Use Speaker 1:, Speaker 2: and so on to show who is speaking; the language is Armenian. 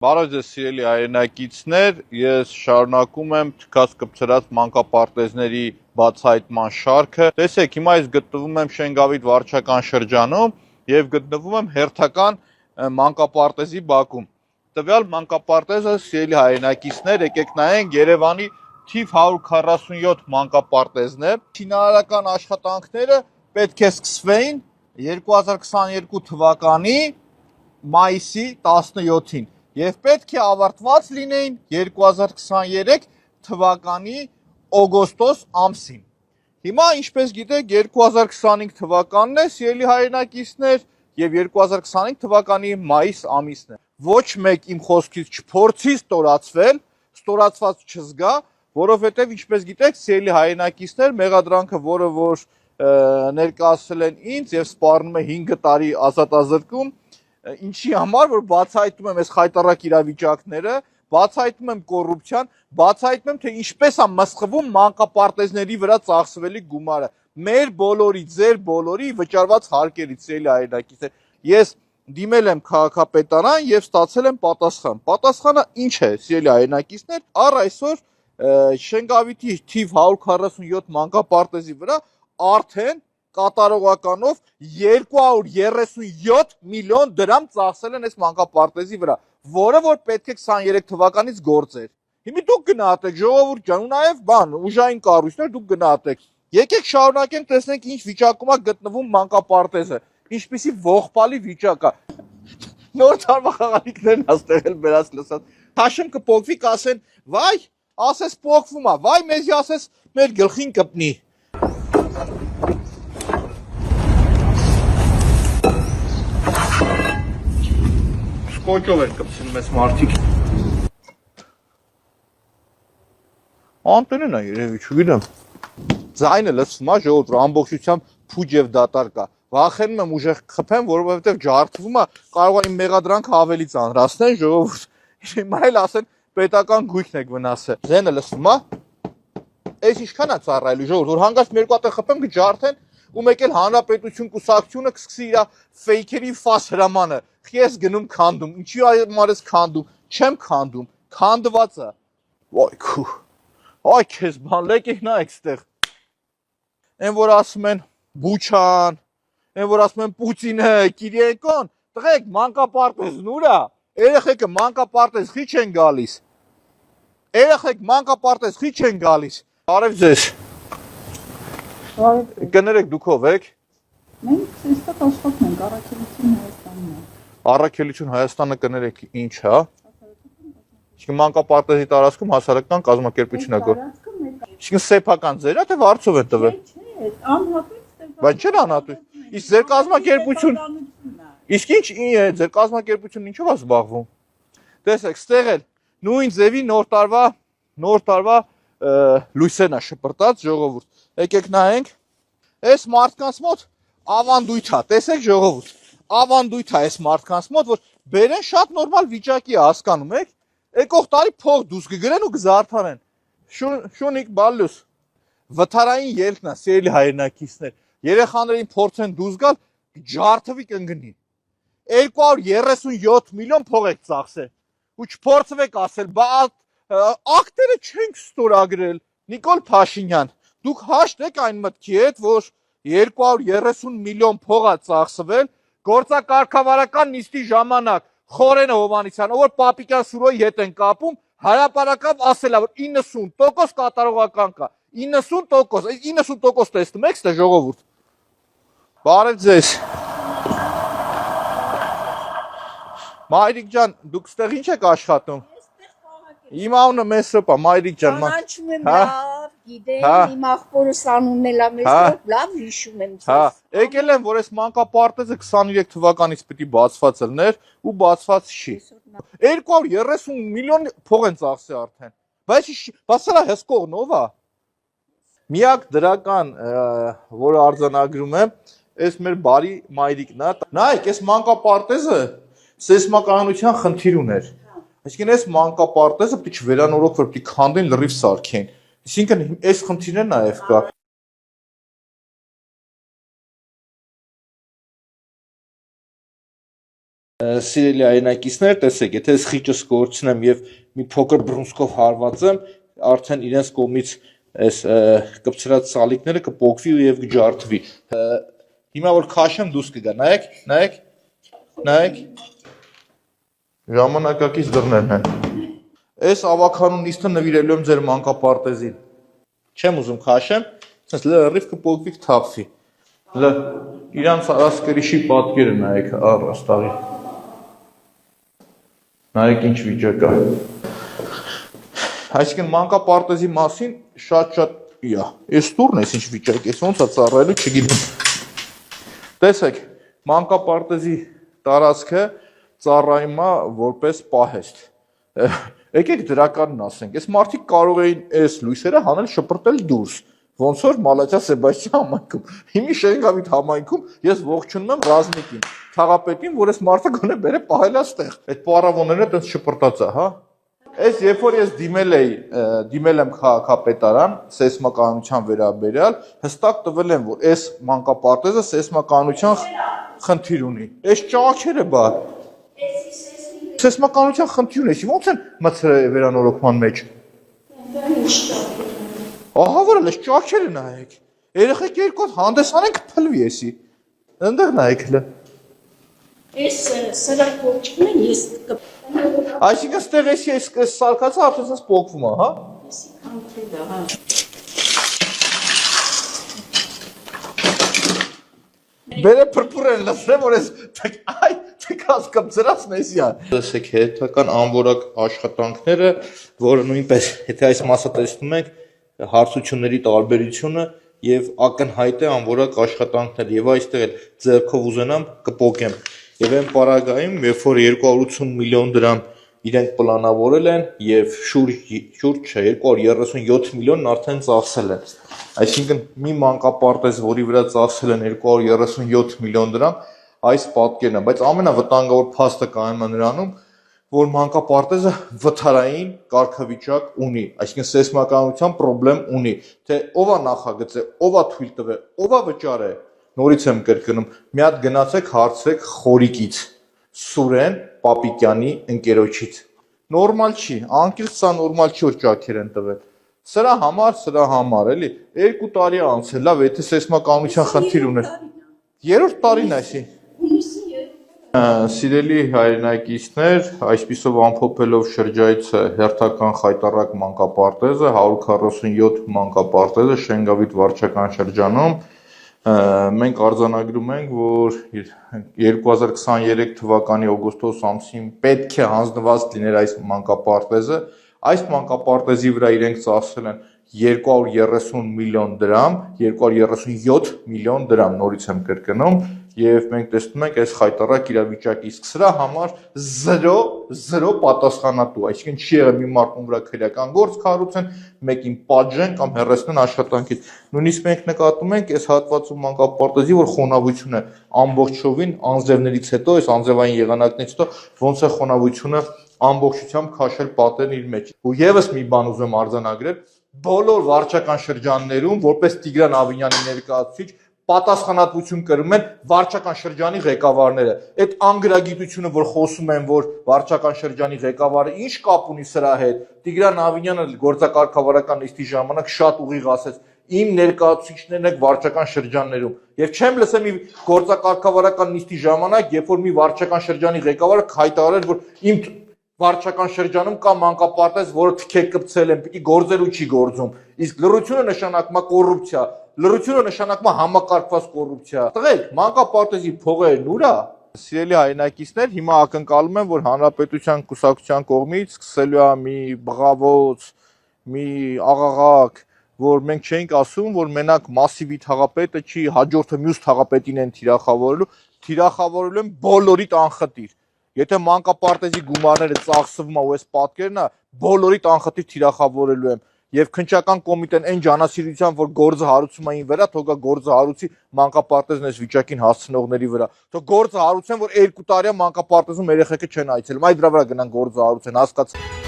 Speaker 1: Բարև ձեզ սիրելի հայրենակիցներ, ես շարունակում եմ թքած կպցրած մանկապարտեզների բացահայտման շարքը։ Տեսեք, հիմա ես գտնվում եմ Շենգավիթ վարչական շրջանում եւ գտնվում եմ հերթական մանկապարտեզի բակում։ Տվյալ մանկապարտեզը, սիրելի հայրենակիցներ, եկեք նայենք, Երևանի թիվ 147 մանկապարտեզն է։ Շինարարական աշխատանքները պետք է սկսվեին 2022 թվականի մայիսի 17-ին եւ պետք է ավարտված լինեին 2023 թվականի օգոստոս ամսին։ Հիմա, ինչպես գիտեք, 2025 թվականն է, սիրելի հայրենակիցներ, եւ 2025 թվականի մայիս ամիսն է։ Ոչ մեկ իմ խոսքից չփորձի ստորացված չզգա, որովհետեւ ինչպես գիտեք, սիրելի հայրենակիցներ, մեղադրանքը, որը որ ներկայացրել են ինձ եւ սպառնում է 5 տարի ազատազրկում, ինչի համար, որ բացահայտում եմ այս խայտառակ իրավիճակները, բացահայտում եմ կոռուպցիան, բացահայտում եմ, թե ինչպես է մսխվում մանկապարտեզների վրա ծախսվելի գումարը։ Մեր բոլորի, ձեր բոլորի վճարված հարկերից, սիրելի հայրենակիցներ։ Ես դիմել եմ քաղաքապետարան եւ ստացել եմ պատասխան։ Պատասխանը ինչ է, սիրելի հայրենակիցներ, առ այսօր Շենգավիթի թիվ 147 մանկապարտեզի վրա արդեն կատարողականով 237 միլիոն դրամ ծախսել են այս մանկապարտեզի վրա, որը որ պետք է 23 թվականից գործեր։ Հիմա դուք գնահատեք, ժողովուրդ ջան, ու նաև ուժային կառույցներ դուք գնահատեք։ Եկեք շարունակենք, տեսնենք ինչ վիճակում է գտնվում մանկապարտեզը, ինչպիսի ողբալի վիճակ է։ Նոր տարվա խաղալիքներն աստեղել բերած լսած։ Թաշեմ կփոքվի, կասեն, վայ, ասես փոքվում է, վայ, մեզի ասես մեր գլխին կպնի։ Կոճով են կպցնում ես մարդիկ։ Անտենն է երևի, չգիտեմ։ Ձայնը լսվում է, ժողովուրդ, ամբողջությամբ փուջ եւ դատար կա։ Վախենում եմ ուժեղ խփեմ, որովհետեւ ջարդվում է, կարող է իմ մեղադրանքը ավելի ծանրացնել, ժողովուրդ։ Հիմա էլ ասեն պետական գույքն եք վնասել։ Ձայնը լսվում է։ Այս ինչքան է ծառայելու, ժողովուրդ, որ հանգած մի երկու հատ խփեմ կջարդեն, ու մեկ էլ Հանրապետություն կուսակցությունը կսկսի իր ֆեյքերի ֆաս հրամանը։ Ես գնում քանդում, ինչի համար ես քանդում, չեմ քանդում, քանդված է։ Ոայ քու։ Այ քեզ բան, լեկեք նայեք ստեղ։ Այն որ ասում են Բուչան, այն որ ասում են Պուտինը, Կիրիենկոն, տղեկ մանկապարտեզն ուր է։ Երեխեքը մանկապարտեզ խի չեն գալիս։ Երեխեք մանկապարտեզ խի չեն գալիս։ Բարև ձեզ։ Կներեք դուք ով եք։
Speaker 2: Մենք այստեղ աշխատում ենք առաքելություն Հայաստանն է։
Speaker 1: Առաքելություն Հայաստանը կներեք ինչ, հա։ Իսկ մանկապարտեզի տարածքում հասարակական կազմակերպություն է գոր։ Իսկ սեփական ձերա թե վարձով է տվել։
Speaker 2: Չէ, անհատույց սեփական։
Speaker 1: Բայց չէ անհատույց։ Իսկ ձեր կազմակերպություն։ Իսկ ինչ է, ձեր կազմակերպությունն ինչով է զբաղվում։ Տեսեք, ստեղ էլ նույն ձևի նոր տարվա լույսերն է շպրտած, ժողովուրդ։ Եկեք նայենք։ Այս մարդկանց մոտ ավանդույթ է, տեսեք ժողովուրդ։ Ավանդույթ է այս մարդկանց մոտ, որ բերեն շատ նորմալ վիճակի է, հասկանում եք։ Եկող տարի փող դուրս կգրեն ու կզարդարեն։ Շունիկ բալյուս։ Վթարային ելքն է, սիրելի հայրենակիցներ։ Երեխաներին փորձեն դուրս գալ, ջարդվի կընկնի։ 237 միլիոն փող եք ծախսել։ Ու չփորձվեք ասել, բա ակտերը չենք ստորագրել։ Նիկոլ Փաշինյան, դուք հաշտ եք այն մտքի հետ, որ 230 միլիոն փող է ծախսվել գործակարգավարական նիստի ժամանակ Խորենը Հովանեսյան, որ Պապիկյան Սուրոյի հետ են կապում, հարաբերական ասել է, որ 90% կատարողական կա։ 90%, այս 90% տեսնում եք, ստե ժողովուրդ։ Բարև ձեզ։ Մայրիկ ջան, դուք ստեղ ինչ եք աշխատում։ Իմ անունը Մեսրոպ է, Մայրիկ ջան։
Speaker 2: Կանաչում եմ լավ, գիտեմ, իմ աղբորս անունն էլ է Մեսրոպ, լավ հիշում եմ
Speaker 1: ձեզ։ Հա, եկել եմ, որ այս մանկապարտեզը 23 թվականից պիտի բացված լիներ ու բացված չի։ 230 միլիոն փող են ծախսել արդեն։ Բայց սա հսկողն ով է։ Միակ դրական, որը արձանագրում եմ, այս մեր բարի Մայրիկն է։ Նայեք, այս մանկապարտեզը սեյսմականության խնդիր ուներ։ Այսինքն այս մանկապարտեզը պիտի չվերանորոգվեր, պիտի քանդեն լրիվ սարքեն։ Այսինքն այս խնդիրը նաև կա։
Speaker 3: Սիրելի հայրենակիցներ, տեսեք, եթե ես խիճս կորցնեմ եւ մի փոքր բռունցքով հարված եմ, արդեն իրենց կողմից այս կպցրած սալիկները կփոկվի եւ կջարդվի։ Հիմա որ քաշեմ դուրս կգա, նայեք։ Ժամանակակից դռներն են։ Այս ավականու նիստը նվիրելու եմ ձեր մանկապարտեզին։ Չեմ ուզում քաշեմ, ասես լրիվ կփոկվի կթափվի։ Իրանց արասկրիշի պատկերը նայեք առաստաղի։ Նայեք ինչ վիճակ է։ Այսինքն մանկապարտեզի մասին շատ այս տուրն էս ինչ վիճակ է, ոնց է ծառայելու չգիտեմ։ Տեսեք, մանկապարտեզի տարածքը ծառայում է որպես պահեստ։ Եկեք դրականն ասենք, այս մարդիկ կարող էին այս լույսերը հանել շպրտել դուրս, ոնց որ Մալաթիա Սեբաստիան համայնքում։ Հիմի Շենգավիթ համայնքում ես ողջունում եմ Ռազմիկին, քաղաքապետին, որ այս մարդը գոնե բերե պահել է ստեղ։ Այդ պարավոնները այդպես շպրտած է, հա։ Այս երբ որ ես դիմել եմ քաղաքապետարան սեյսմականության վերաբերյալ, հստակ տվել են, որ այս մանկապարտեզը սեյսմականության խնդիր ունի։ Այս ճաքերը բա։ Սեյսմականության խնդիր ունի, ո՞նց են մցրել վերանորոգման մեջ։ Ահա որ այս ճաքերը նայեք։ Երեխեք երկու հանդես անեն կփլվի էսի։ Այնտեղ նայեք հլը։
Speaker 2: Այս սրանք ողջունում են ես
Speaker 3: Այսինքն ստեղ էսի այս սարկածը արդեն ասես փոկվում է, հա։
Speaker 2: Էսի քանքրել է, հա։
Speaker 3: Բերը փրփուրեն լսեմ, որ ես թքած կպցրածն էսի է։ Տեսեք հետական անորակ աշխատանքները, որը նույնպես, եթե այս մասը տեսնում ենք, հարցությունների տարբերությունը եւ ակնհայտ է անորակ աշխատանքներ եւ այստեղ էլ ձեռքով ուզենամ կփոկեմ եւ այն պարագայում երբ որ 280 միլիոն դրամ իրենք պլանավորել են եւ շուրջ 237 միլիոնն արդեն ծախսել են այսինքն մի մանկապարտեզ որի վրա ծախսել են 237 միլիոն դրամ այս պատկերն է բայց ամենավտանգավոր փաստը կայանում է նրանում որ մանկապարտեզը վթարային կարգավիճակ ունի, այսինքն սեյսմականության խնդրեմ ունի, թե ով է նախագծել, ով է թույլ տվել, ով է վճարել, նորից եմ կրկնում, մի հատ գնացեք հարցրեք Խորիկից, Սուրեն Պապիկյանի ընկերոջից։ Նորմալ չի, անկեղծ սա նորմալ չի որ ճաքեր են տվել։ Սրա համար, էլի, 2 տարի անցել, լավ, եթե սեյսմականության խնդիր ուներ։ Երրորդ տարին այսի։ Սիրելի հայրենակիցներ, այսպիսով ամփոփելով շրջայցը հերթական խայտառակ մանկապարտեզը 147 մանկապարտեզը Շենգավիթ վարչական շրջանում մենք արձանագրում ենք, որ 2023 թվականի օգոստոս ամսին պետք է հանձնված լիներ այս մանկապարտեզը, այս մանկապարտեզի վրա իրենք ծախսել են 230 միլիոն դրամ, 237 միլիոն դրամ, նորից եմ կրկնում, եւ մենք տեսնում ենք այս խայտառակ իրավիճակի, իսկ սրա համար 0 պատասխանատու, այսինքն չի եղել մի մարդու վրա քրեական գործ կառուցեն, մեկին պատժեն կամ հեռացնեն աշխատանքից։ Նույնիսկ մենք նկատում ենք այս հատվածում մանկապարտեզի, որ խոնավությունը ամբողջովին անձրևներից հետո, այս անձրևային եղանակներից հետո ոնց է խոնավությունը ամբողջությամբ քաշել պատերն իր մեջ։ Ու եւս մի բան ուզում արձանագրել, բոլոր վարչական շրջաններում, որպես Տիգրան Ավինյանի ներկայացուցիչ, պատասխանատվություն կրում են վարչական շրջանի ղեկավարները։ Այդ անգրագիտությունը, որ խոսում են, որ վարչական շրջանի ղեկավարը ինչ կապ ունի սրա հետ, Տիգրան Ավինյանը գործակարգավարական նիստի ժամանակ շատ ուղիղ ասեց. իմ ներկայացուցիչներն եք վարչական շրջաններում։ Եվ չեմ լսել մի գործակարգավարական նիստի ժամանակ, երբ որ մի վարչական շրջանի ղեկավարը հայտարարել, որ իմ վարչական շրջանում կա մանկապարտեզ, որը թքեք կպցել են, պիտի գործել ու չի գործում։ Իսկ լռությունը նշանակում է կոռուպցիա, լռությունը նշանակում է համակարգված կոռուպցիա։ Տղեկ, մանկապարտեզի փողերը ուր է։ Սիրելի հայրենակիցներ, հիմա ակնկալում եմ, որ Հանրապետության կուսակցության կողմից սկսելու է մի բղավոց, մի աղաղակ, որ մենք չենք ասում, որ մենակ մասիվի թաղապետը չի, հաջորդը մյուս թաղապետին են թիրախավորելու են բոլորիդ անխտիր։ Եթե մանկապարտեզի գումարները ծախսվում է ու այս պատկերն է, բոլորիդ անխտիր թիրախավորելու եմ։ Եվ քննչական կոմիտեն այն ջանասիրությամբ, որ գործը հարուցում էին վրա, թող գործը հարուցի մանկապարտեզն այս վիճակին հասցնողների վրա։ Թող գործը հարուցեն, որ 2 տարի է մանկապարտեզում երեխեքը չեն այցելում, այդ դրա վրա գնան գործը հարուցեն, հասկաց։